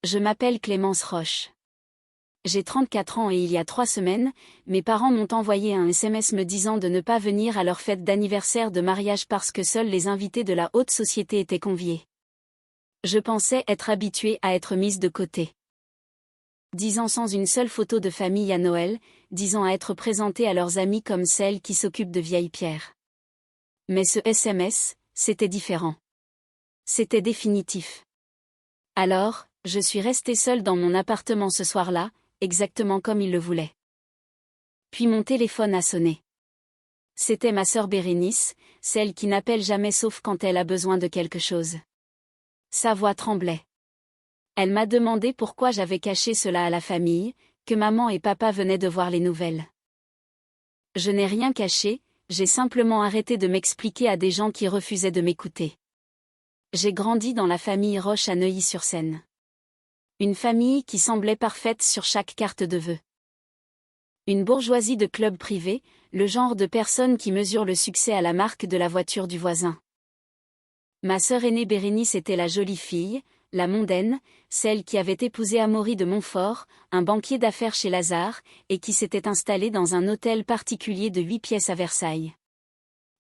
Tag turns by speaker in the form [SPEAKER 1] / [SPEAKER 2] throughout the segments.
[SPEAKER 1] Je m'appelle Clémence Roche. J'ai 34 ans et il y a 3 semaines, mes parents m'ont envoyé un SMS me disant de ne pas venir à leur fête d'anniversaire de mariage parce que seuls les invités de la haute société étaient conviés. Je pensais être habituée à être mise de côté. 10 ans sans une seule photo de famille à Noël, 10 ans à être présentée à leurs amis comme celle qui s'occupe de vieilles pierres. Mais ce SMS, c'était différent. C'était définitif. Alors, je suis restée seule dans mon appartement ce soir-là, exactement comme il le voulait. Puis mon téléphone a sonné. C'était ma sœur Bérénice, celle qui n'appelle jamais sauf quand elle a besoin de quelque chose. Sa voix tremblait. Elle m'a demandé pourquoi j'avais caché cela à la famille, que maman et papa venaient de voir les nouvelles. Je n'ai rien caché, j'ai simplement arrêté de m'expliquer à des gens qui refusaient de m'écouter. J'ai grandi dans la famille Roche à Neuilly-sur-Seine. Une famille qui semblait parfaite sur chaque carte de vœux. Une bourgeoisie de club privé, le genre de personnes qui mesurent le succès à la marque de la voiture du voisin. Ma sœur aînée Bérénice était la jolie fille, la mondaine, celle qui avait épousé Amaury de Montfort, un banquier d'affaires chez Lazare, et qui s'était installée dans un hôtel particulier de 8 pièces à Versailles.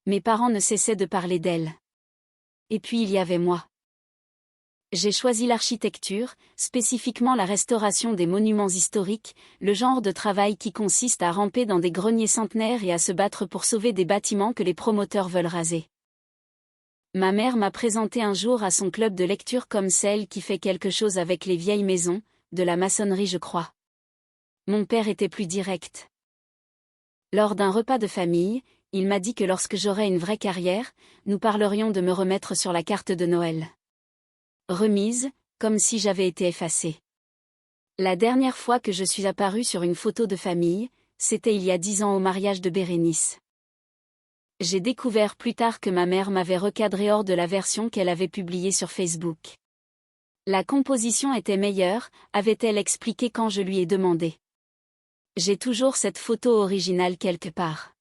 [SPEAKER 1] Mes parents ne cessaient de parler d'elle. Et puis il y avait moi. J'ai choisi l'architecture, spécifiquement la restauration des monuments historiques, le genre de travail qui consiste à ramper dans des greniers centenaires et à se battre pour sauver des bâtiments que les promoteurs veulent raser. Ma mère m'a présenté un jour à son club de lecture comme celle qui fait quelque chose avec les vieilles maisons, de la maçonnerie je crois. Mon père était plus direct. Lors d'un repas de famille, il m'a dit que lorsque j'aurais une vraie carrière, nous parlerions de me remettre sur la carte de Noël. Remise, comme si j'avais été effacée. La dernière fois que je suis apparue sur une photo de famille, c'était il y a 10 ans au mariage de Bérénice. J'ai découvert plus tard que ma mère m'avait recadré hors de la version qu'elle avait publiée sur Facebook. La composition était meilleure, avait-elle expliqué quand je lui ai demandé. J'ai toujours cette photo originale quelque part.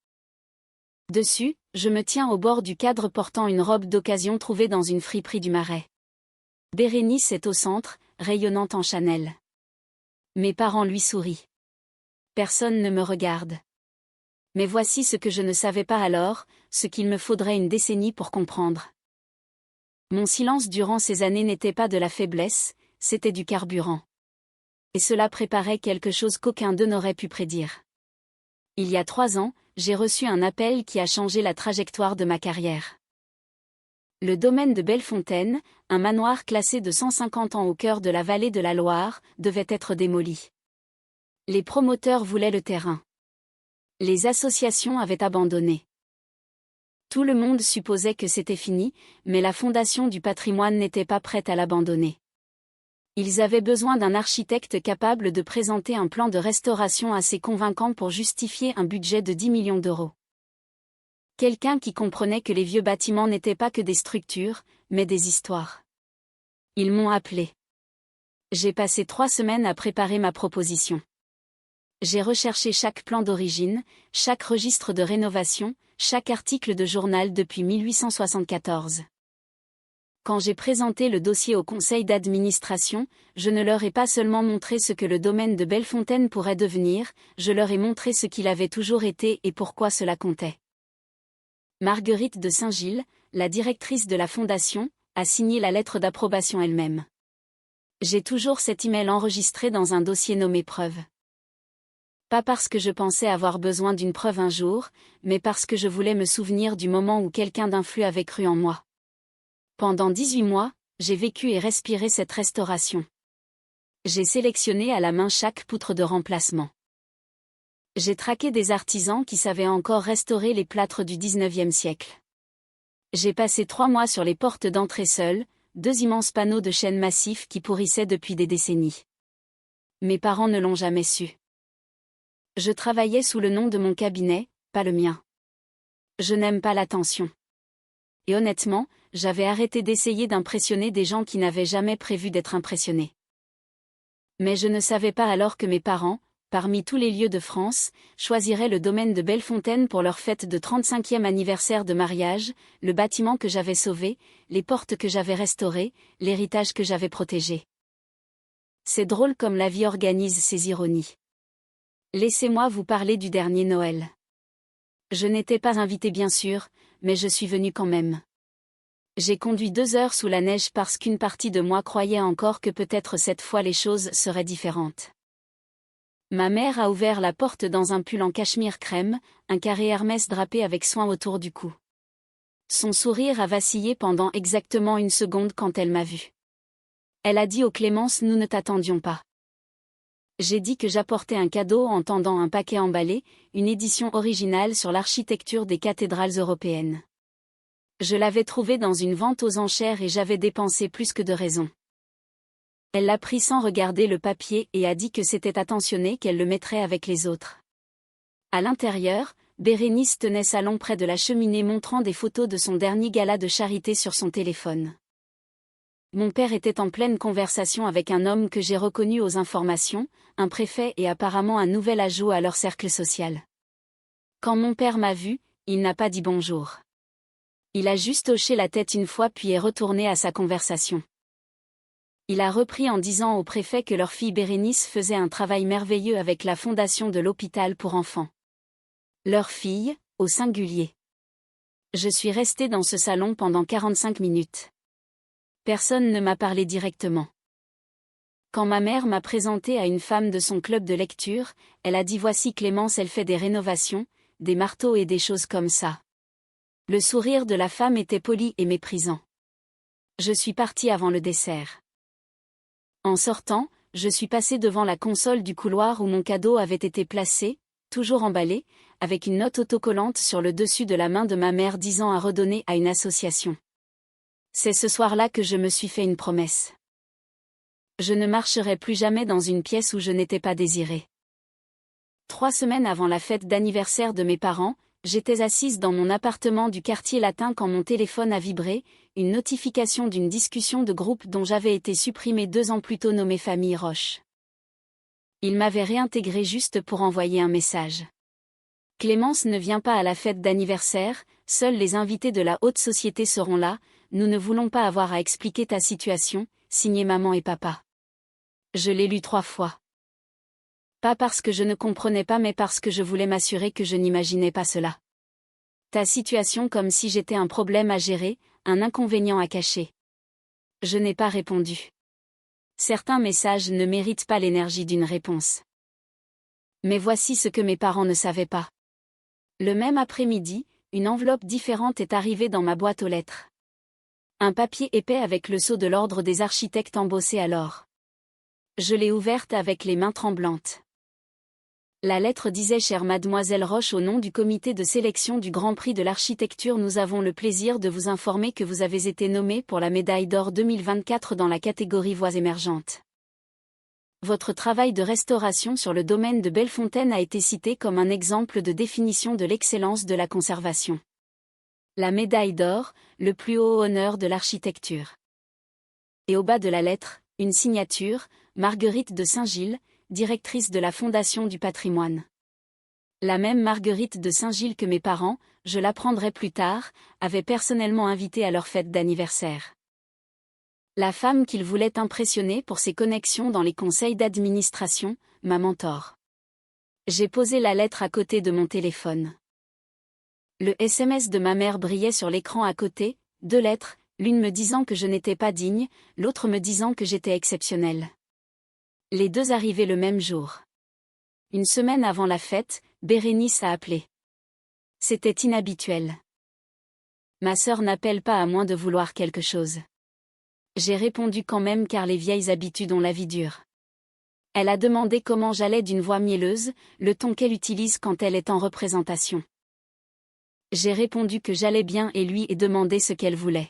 [SPEAKER 1] Dessus, je me tiens au bord du cadre portant une robe d'occasion trouvée dans une friperie du Marais. Bérénice est au centre, rayonnante en Chanel. Mes parents lui sourient. Personne ne me regarde. Mais voici ce que je ne savais pas alors, ce qu'il me faudrait une décennie pour comprendre. Mon silence durant ces années n'était pas de la faiblesse, c'était du carburant. Et cela préparait quelque chose qu'aucun d'eux n'aurait pu prédire. Il y a 3 ans, j'ai reçu un appel qui a changé la trajectoire de ma carrière. Le domaine de Bellefontaine, un manoir classé de 150 ans au cœur de la vallée de la Loire, devait être démoli. Les promoteurs voulaient le terrain. Les associations avaient abandonné. Tout le monde supposait que c'était fini, mais la Fondation du patrimoine n'était pas prête à l'abandonner. Ils avaient besoin d'un architecte capable de présenter un plan de restauration assez convaincant pour justifier un budget de 10 millions d'euros. Quelqu'un qui comprenait que les vieux bâtiments n'étaient pas que des structures, mais des histoires. Ils m'ont appelé. J'ai passé 3 semaines à préparer ma proposition. J'ai recherché chaque plan d'origine, chaque registre de rénovation, chaque article de journal depuis 1874. Quand j'ai présenté le dossier au conseil d'administration, je ne leur ai pas seulement montré ce que le domaine de Bellefontaine pourrait devenir, je leur ai montré ce qu'il avait toujours été et pourquoi cela comptait. Marguerite de Saint-Gilles, la directrice de la fondation, a signé la lettre d'approbation elle-même. J'ai toujours cet email enregistré dans un dossier nommé preuve. Pas parce que je pensais avoir besoin d'une preuve un jour, mais parce que je voulais me souvenir du moment où quelqu'un d'influent avait cru en moi. Pendant 18 mois, j'ai vécu et respiré cette restauration. J'ai sélectionné à la main chaque poutre de remplacement. J'ai traqué des artisans qui savaient encore restaurer les plâtres du XIXe siècle. J'ai passé 3 mois sur les portes d'entrée seules, 2 immenses panneaux de chêne massif qui pourrissaient depuis des décennies. Mes parents ne l'ont jamais su. Je travaillais sous le nom de mon cabinet, pas le mien. Je n'aime pas l'attention. Et honnêtement, j'avais arrêté d'essayer d'impressionner des gens qui n'avaient jamais prévu d'être impressionnés. Mais je ne savais pas alors que mes parents, parmi tous les lieux de France, choisiraient le domaine de Bellefontaine pour leur fête de 35e anniversaire de mariage, le bâtiment que j'avais sauvé, les portes que j'avais restaurées, l'héritage que j'avais protégé. C'est drôle comme la vie organise ses ironies. Laissez-moi vous parler du dernier Noël. Je n'étais pas invitée bien sûr, mais je suis venue quand même. J'ai conduit 2 heures sous la neige parce qu'une partie de moi croyait encore que peut-être cette fois les choses seraient différentes. Ma mère a ouvert la porte dans un pull en cachemire crème, un carré Hermès drapé avec soin autour du cou. Son sourire a vacillé pendant exactement 1 seconde quand elle m'a vue. Elle a dit au Clémence: nous ne t'attendions pas. J'ai dit que j'apportais un cadeau en tendant un paquet emballé, une édition originale sur l'architecture des cathédrales européennes. Je l'avais trouvé dans une vente aux enchères et j'avais dépensé plus que de raison. Elle l'a pris sans regarder le papier et a dit que c'était attentionné qu'elle le mettrait avec les autres. À l'intérieur, Bérénice tenait salon près de la cheminée montrant des photos de son dernier gala de charité sur son téléphone. Mon père était en pleine conversation avec un homme que j'ai reconnu aux informations, un préfet et apparemment un nouvel ajout à leur cercle social. Quand mon père m'a vu, il n'a pas dit bonjour. Il a juste hoché la tête une fois puis est retourné à sa conversation. Il a repris en disant au préfet que leur fille Bérénice faisait un travail merveilleux avec la fondation de l'hôpital pour enfants. Leur fille, au singulier. Je suis restée dans ce salon pendant 45 minutes. Personne ne m'a parlé directement. Quand ma mère m'a présentée à une femme de son club de lecture, elle a dit: voici Clémence, elle fait des rénovations, des marteaux et des choses comme ça. Le sourire de la femme était poli et méprisant. Je suis partie avant le dessert. En sortant, je suis passée devant la console du couloir où mon cadeau avait été placé, toujours emballé, avec une note autocollante sur le dessus de la main de ma mère disant à redonner à une association. C'est ce soir-là que je me suis fait une promesse. Je ne marcherai plus jamais dans une pièce où je n'étais pas désirée. 3 semaines avant la fête d'anniversaire de mes parents, j'étais assise dans mon appartement du quartier latin quand mon téléphone a vibré, une notification d'une discussion de groupe dont j'avais été supprimée 2 ans plus tôt nommée Famille Roche. Il m'avait réintégré juste pour envoyer un message. Clémence ne vient pas à la fête d'anniversaire, seuls les invités de la haute société seront là, nous ne voulons pas avoir à expliquer ta situation, signé maman et papa. Je l'ai lu 3 fois. Pas parce que je ne comprenais pas mais parce que je voulais m'assurer que je n'imaginais pas cela. Ta situation comme si j'étais un problème à gérer, un inconvénient à cacher. Je n'ai pas répondu. Certains messages ne méritent pas l'énergie d'une réponse. Mais voici ce que mes parents ne savaient pas. Le même après-midi, une enveloppe différente est arrivée dans ma boîte aux lettres. Un papier épais avec le sceau de l'ordre des architectes embossé à l'or. Je l'ai ouverte avec les mains tremblantes. La lettre disait: Chère Mademoiselle Roche, au nom du comité de sélection du Grand Prix de l'Architecture, nous avons le plaisir de vous informer que vous avez été nommée pour la médaille d'or 2024 dans la catégorie Voies émergentes. Votre travail de restauration sur le domaine de Bellefontaine a été cité comme un exemple de définition de l'excellence de la conservation. La médaille d'or, le plus haut honneur de l'architecture. Et au bas de la lettre, une signature, Marguerite de Saint-Gilles, directrice de la Fondation du patrimoine. La même Marguerite de Saint-Gilles que mes parents, je l'apprendrai plus tard, avait personnellement invité à leur fête d'anniversaire. La femme qu'il voulait impressionner pour ses connexions dans les conseils d'administration, ma mentor. J'ai posé la lettre à côté de mon téléphone. Le SMS de ma mère brillait sur l'écran à côté, 2 lettres, l'une me disant que je n'étais pas digne, l'autre me disant que j'étais exceptionnelle. Les 2 arrivaient le même jour. 1 semaine avant la fête, Bérénice a appelé. C'était inhabituel. Ma sœur n'appelle pas à moins de vouloir quelque chose. J'ai répondu quand même car les vieilles habitudes ont la vie dure. Elle a demandé comment j'allais d'une voix mielleuse, le ton qu'elle utilise quand elle est en représentation. J'ai répondu que j'allais bien et lui ai demandé ce qu'elle voulait.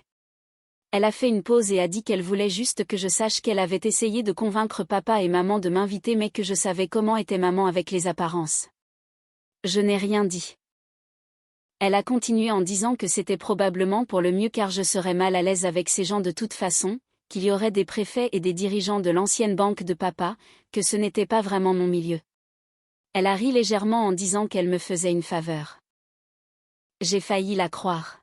[SPEAKER 1] Elle a fait une pause et a dit qu'elle voulait juste que je sache qu'elle avait essayé de convaincre papa et maman de m'inviter mais que je savais comment était maman avec les apparences. Je n'ai rien dit. Elle a continué en disant que c'était probablement pour le mieux car je serais mal à l'aise avec ces gens de toute façon, qu'il y aurait des préfets et des dirigeants de l'ancienne banque de papa, que ce n'était pas vraiment mon milieu. Elle a ri légèrement en disant qu'elle me faisait une faveur. J'ai failli la croire.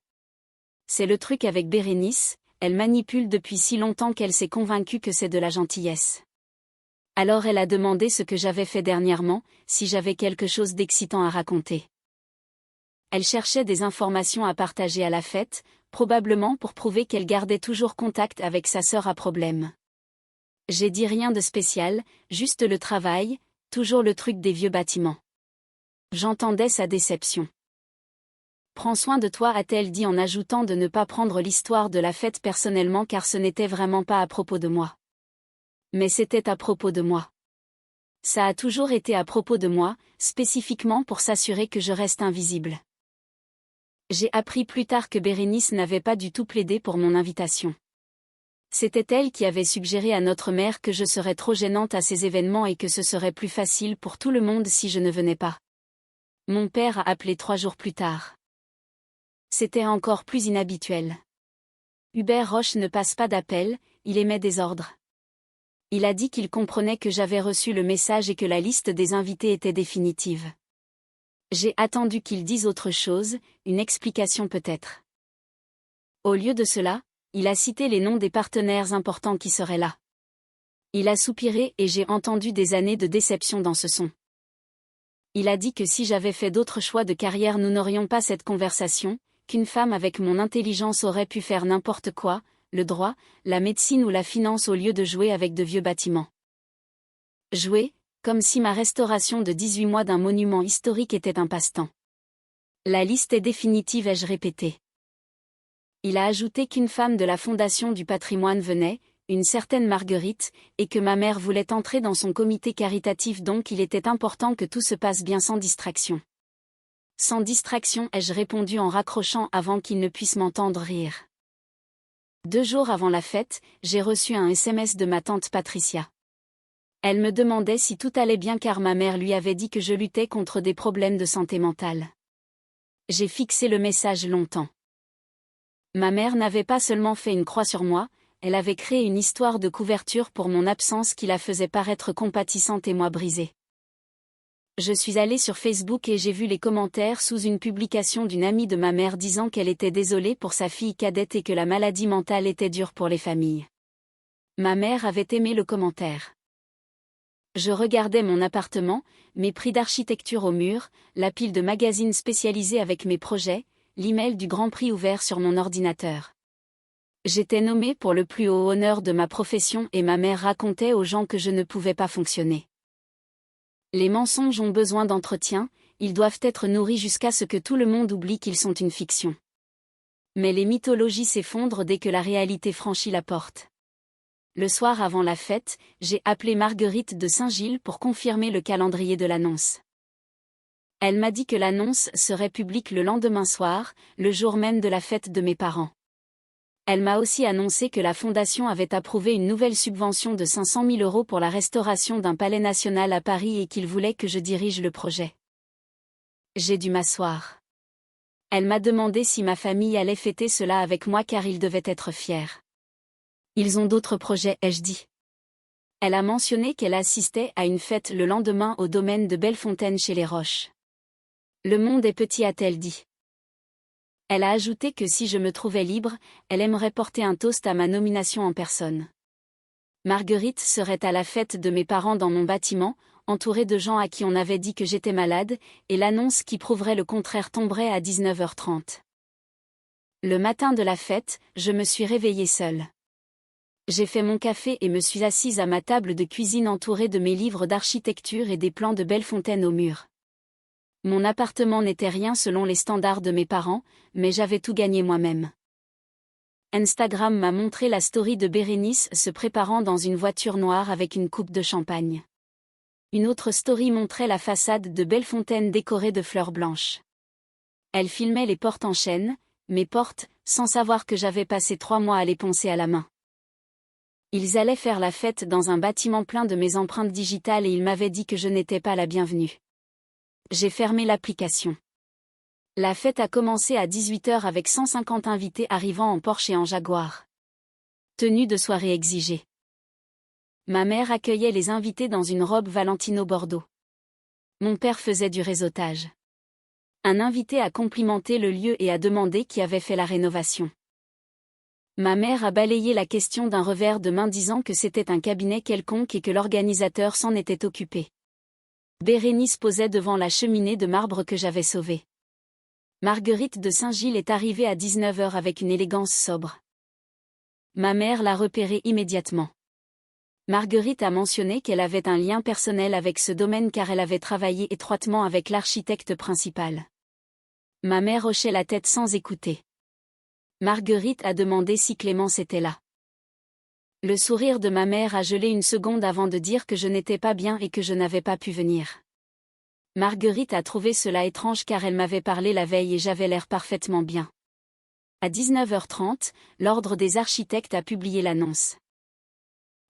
[SPEAKER 1] C'est le truc avec Bérénice, elle manipule depuis si longtemps qu'elle s'est convaincue que c'est de la gentillesse. Alors elle a demandé ce que j'avais fait dernièrement, si j'avais quelque chose d'excitant à raconter. Elle cherchait des informations à partager à la fête, probablement pour prouver qu'elle gardait toujours contact avec sa sœur à problème. J'ai dit rien de spécial, juste le travail, toujours le truc des vieux bâtiments. J'entendais sa déception. Prends soin de toi, a-t-elle dit en ajoutant de ne pas prendre l'histoire de la fête personnellement car ce n'était vraiment pas à propos de moi. Mais c'était à propos de moi. Ça a toujours été à propos de moi, spécifiquement pour s'assurer que je reste invisible. J'ai appris plus tard que Bérénice n'avait pas du tout plaidé pour mon invitation. C'était elle qui avait suggéré à notre mère que je serais trop gênante à ces événements et que ce serait plus facile pour tout le monde si je ne venais pas. Mon père a appelé 3 jours plus tard. C'était encore plus inhabituel. Hubert Roche ne passe pas d'appel, il émet des ordres. Il a dit qu'il comprenait que j'avais reçu le message et que la liste des invités était définitive. J'ai attendu qu'il dise autre chose, une explication peut-être. Au lieu de cela, il a cité les noms des partenaires importants qui seraient là. Il a soupiré et j'ai entendu des années de déception dans ce son. Il a dit que si j'avais fait d'autres choix de carrière nous n'aurions pas cette conversation, qu'une femme avec mon intelligence aurait pu faire n'importe quoi, le droit, la médecine ou la finance au lieu de jouer avec de vieux bâtiments. Jouer, comme si ma restauration de 18 mois d'un monument historique était un passe-temps. La liste est définitive, ai-je répété. Il a ajouté qu'une femme de la Fondation du patrimoine venait, une certaine Marguerite, et que ma mère voulait entrer dans son comité caritatif donc il était important que tout se passe bien sans distraction. Sans distraction, ai-je répondu en raccrochant avant qu'il ne puisse m'entendre rire. 2 jours avant la fête, j'ai reçu un SMS de ma tante Patricia. Elle me demandait si tout allait bien car ma mère lui avait dit que je luttais contre des problèmes de santé mentale. J'ai fixé le message longtemps. Ma mère n'avait pas seulement fait une croix sur moi, elle avait créé une histoire de couverture pour mon absence qui la faisait paraître compatissante et moi brisée. Je suis allée sur Facebook et j'ai vu les commentaires sous une publication d'une amie de ma mère disant qu'elle était désolée pour sa fille cadette et que la maladie mentale était dure pour les familles. Ma mère avait aimé le commentaire. Je regardais mon appartement, mes prix d'architecture au mur, la pile de magazines spécialisés avec mes projets, l'email du Grand Prix ouvert sur mon ordinateur. J'étais nommée pour le plus haut honneur de ma profession et ma mère racontait aux gens que je ne pouvais pas fonctionner. Les mensonges ont besoin d'entretien, ils doivent être nourris jusqu'à ce que tout le monde oublie qu'ils sont une fiction. Mais les mythologies s'effondrent dès que la réalité franchit la porte. Le soir avant la fête, j'ai appelé Marguerite de Saint-Gilles pour confirmer le calendrier de l'annonce. Elle m'a dit que l'annonce serait publique le lendemain soir, le jour même de la fête de mes parents. Elle m'a aussi annoncé que la Fondation avait approuvé une nouvelle subvention de 500 000 € pour la restauration d'un palais national à Paris et qu'il voulait que je dirige le projet. J'ai dû m'asseoir. Elle m'a demandé si ma famille allait fêter cela avec moi car ils devaient être fiers. Ils ont d'autres projets, ai-je dit. Elle a mentionné qu'elle assistait à une fête le lendemain au domaine de Bellefontaine chez les Roches. Le monde est petit, a-t-elle dit. Elle a ajouté que si je me trouvais libre, elle aimerait porter un toast à ma nomination en personne. Marguerite serait à la fête de mes parents dans mon bâtiment, entourée de gens à qui on avait dit que j'étais malade, et l'annonce qui prouverait le contraire tomberait à 19h30. Le matin de la fête, je me suis réveillée seule. J'ai fait mon café et me suis assise à ma table de cuisine entourée de mes livres d'architecture et des plans de Bellefontaine au mur. Mon appartement n'était rien selon les standards de mes parents, mais j'avais tout gagné moi-même. Instagram m'a montré la story de Bérénice se préparant dans une voiture noire avec une coupe de champagne. Une autre story montrait la façade de Bellefontaine décorée de fleurs blanches. Elle filmait les portes en chêne, mes portes, sans savoir que j'avais passé 3 mois à les poncer à la main. Ils allaient faire la fête dans un bâtiment plein de mes empreintes digitales et ils m'avaient dit que je n'étais pas la bienvenue. J'ai fermé l'application. La fête a commencé à 18h avec 150 invités arrivant en Porsche et en Jaguar. Tenue de soirée exigée. Ma mère accueillait les invités dans une robe Valentino Bordeaux. Mon père faisait du réseautage. Un invité a complimenté le lieu et a demandé qui avait fait la rénovation. Ma mère a balayé la question d'un revers de main disant que c'était un cabinet quelconque et que l'organisateur s'en était occupé. Bérénice posait devant la cheminée de marbre que j'avais sauvée. Marguerite de Saint-Gilles est arrivée à 19h avec une élégance sobre. Ma mère l'a repérée immédiatement. Marguerite a mentionné qu'elle avait un lien personnel avec ce domaine car elle avait travaillé étroitement avec l'architecte principal. Ma mère hochait la tête sans écouter. Marguerite a demandé si Clémence était là. Le sourire de ma mère a gelé une seconde avant de dire que je n'étais pas bien et que je n'avais pas pu venir. Marguerite a trouvé cela étrange car elle m'avait parlé la veille et j'avais l'air parfaitement bien. À 19h30, l'Ordre des architectes a publié l'annonce.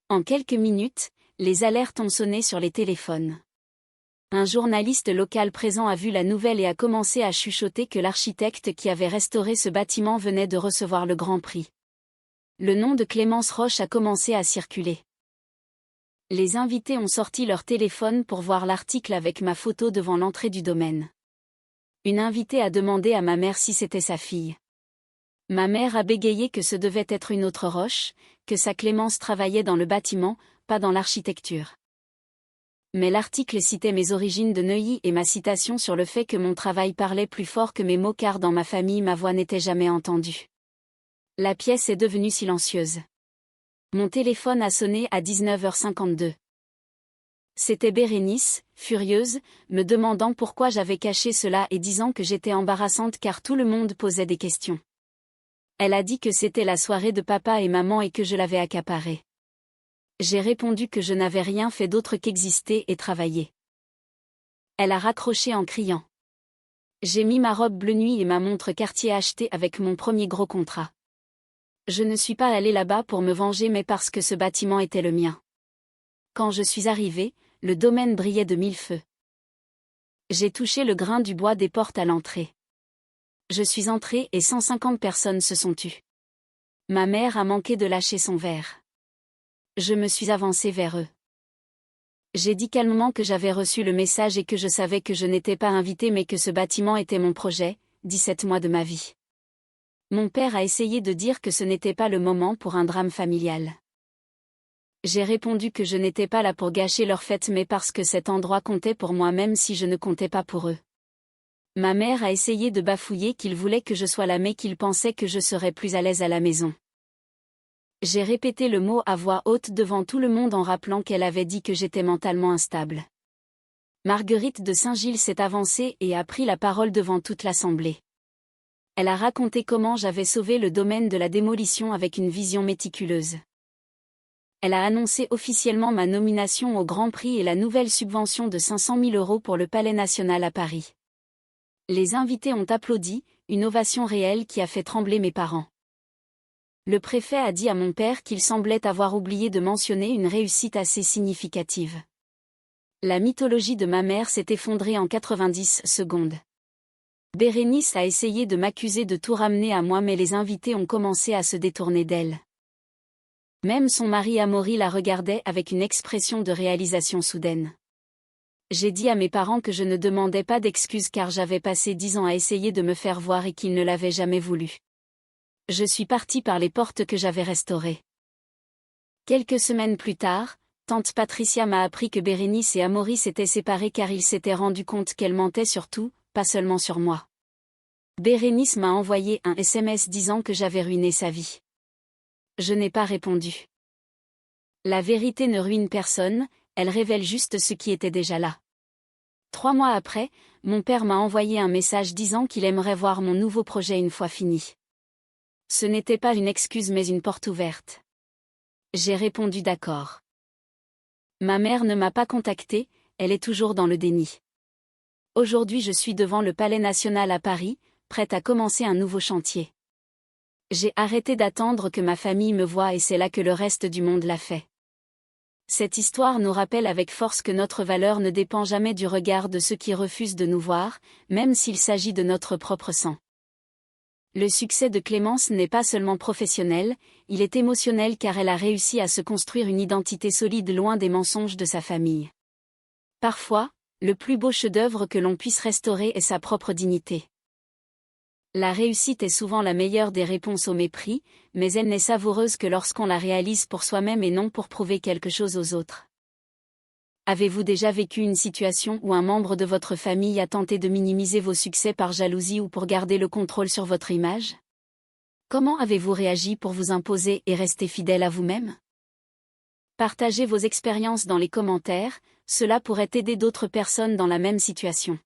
[SPEAKER 1] En quelques minutes, les alertes ont sonné sur les téléphones. Un journaliste local présent a vu la nouvelle et a commencé à chuchoter que l'architecte qui avait restauré ce bâtiment venait de recevoir le Grand Prix. Le nom de Clémence Roche a commencé à circuler. Les invités ont sorti leur téléphone pour voir l'article avec ma photo devant l'entrée du domaine. Une invitée a demandé à ma mère si c'était sa fille. Ma mère a bégayé que ce devait être une autre Roche, que sa Clémence travaillait dans le bâtiment, pas dans l'architecture. Mais l'article citait mes origines de Neuilly et ma citation sur le fait que mon travail parlait plus fort que mes mots car dans ma famille ma voix n'était jamais entendue. La pièce est devenue silencieuse. Mon téléphone a sonné à 19h52. C'était Bérénice, furieuse, me demandant pourquoi j'avais caché cela et disant que j'étais embarrassante car tout le monde posait des questions. Elle a dit que c'était la soirée de papa et maman et que je l'avais accaparée. J'ai répondu que je n'avais rien fait d'autre qu'exister et travailler. Elle a raccroché en criant. J'ai mis ma robe bleu nuit et ma montre Cartier achetée avec mon premier gros contrat. Je ne suis pas allée là-bas pour me venger mais parce que ce bâtiment était le mien. Quand je suis arrivée, le domaine brillait de mille feux. J'ai touché le grain du bois des portes à l'entrée. Je suis entrée et 150 personnes se sont tues. Ma mère a manqué de lâcher son verre. Je me suis avancée vers eux. J'ai dit calmement que j'avais reçu le message et que je savais que je n'étais pas invitée mais que ce bâtiment était mon projet, 17 mois de ma vie. Mon père a essayé de dire que ce n'était pas le moment pour un drame familial. J'ai répondu que je n'étais pas là pour gâcher leur fête mais parce que cet endroit comptait pour moi même si je ne comptais pas pour eux. Ma mère a essayé de bafouiller qu'il voulait que je sois là mais qu'il pensait que je serais plus à l'aise à la maison. J'ai répété le mot à voix haute devant tout le monde en rappelant qu'elle avait dit que j'étais mentalement instable. Marguerite de Saint-Gilles s'est avancée et a pris la parole devant toute l'assemblée. Elle a raconté comment j'avais sauvé le domaine de la démolition avec une vision méticuleuse. Elle a annoncé officiellement ma nomination au Grand Prix et la nouvelle subvention de 500 000 € pour le Palais national à Paris. Les invités ont applaudi, une ovation réelle qui a fait trembler mes parents. Le préfet a dit à mon père qu'il semblait avoir oublié de mentionner une réussite assez significative. La mythologie de ma mère s'est effondrée en 90 secondes. Bérénice a essayé de m'accuser de tout ramener à moi mais les invités ont commencé à se détourner d'elle. Même son mari Amaury la regardait avec une expression de réalisation soudaine. J'ai dit à mes parents que je ne demandais pas d'excuses car j'avais passé 10 ans à essayer de me faire voir et qu'ils ne l'avaient jamais voulu. Je suis partie par les portes que j'avais restaurées. Quelques semaines plus tard, tante Patricia m'a appris que Bérénice et Amaury s'étaient séparés car ils s'étaient rendus compte qu'elle mentait sur tout, pas seulement sur moi. Bérénice m'a envoyé un SMS disant que j'avais ruiné sa vie. Je n'ai pas répondu. La vérité ne ruine personne, elle révèle juste ce qui était déjà là. 3 mois après, mon père m'a envoyé un message disant qu'il aimerait voir mon nouveau projet une fois fini. Ce n'était pas une excuse mais une porte ouverte. J'ai répondu d'accord. Ma mère ne m'a pas contactée, elle est toujours dans le déni. Aujourd'hui je suis devant le Palais national à Paris, prête à commencer un nouveau chantier. J'ai arrêté d'attendre que ma famille me voie et c'est là que le reste du monde l'a fait. Cette histoire nous rappelle avec force que notre valeur ne dépend jamais du regard de ceux qui refusent de nous voir, même s'il s'agit de notre propre sang. Le succès de Clémence n'est pas seulement professionnel, il est émotionnel car elle a réussi à se construire une identité solide loin des mensonges de sa famille. Parfois, le plus beau chef-d'œuvre que l'on puisse restaurer est sa propre dignité. La réussite est souvent la meilleure des réponses au mépris, mais elle n'est savoureuse que lorsqu'on la réalise pour soi-même et non pour prouver quelque chose aux autres. Avez-vous déjà vécu une situation où un membre de votre famille a tenté de minimiser vos succès par jalousie ou pour garder le contrôle sur votre image? Comment avez-vous réagi pour vous imposer et rester fidèle à vous-même? Partagez vos expériences dans les commentaires, cela pourrait aider d'autres personnes dans la même situation.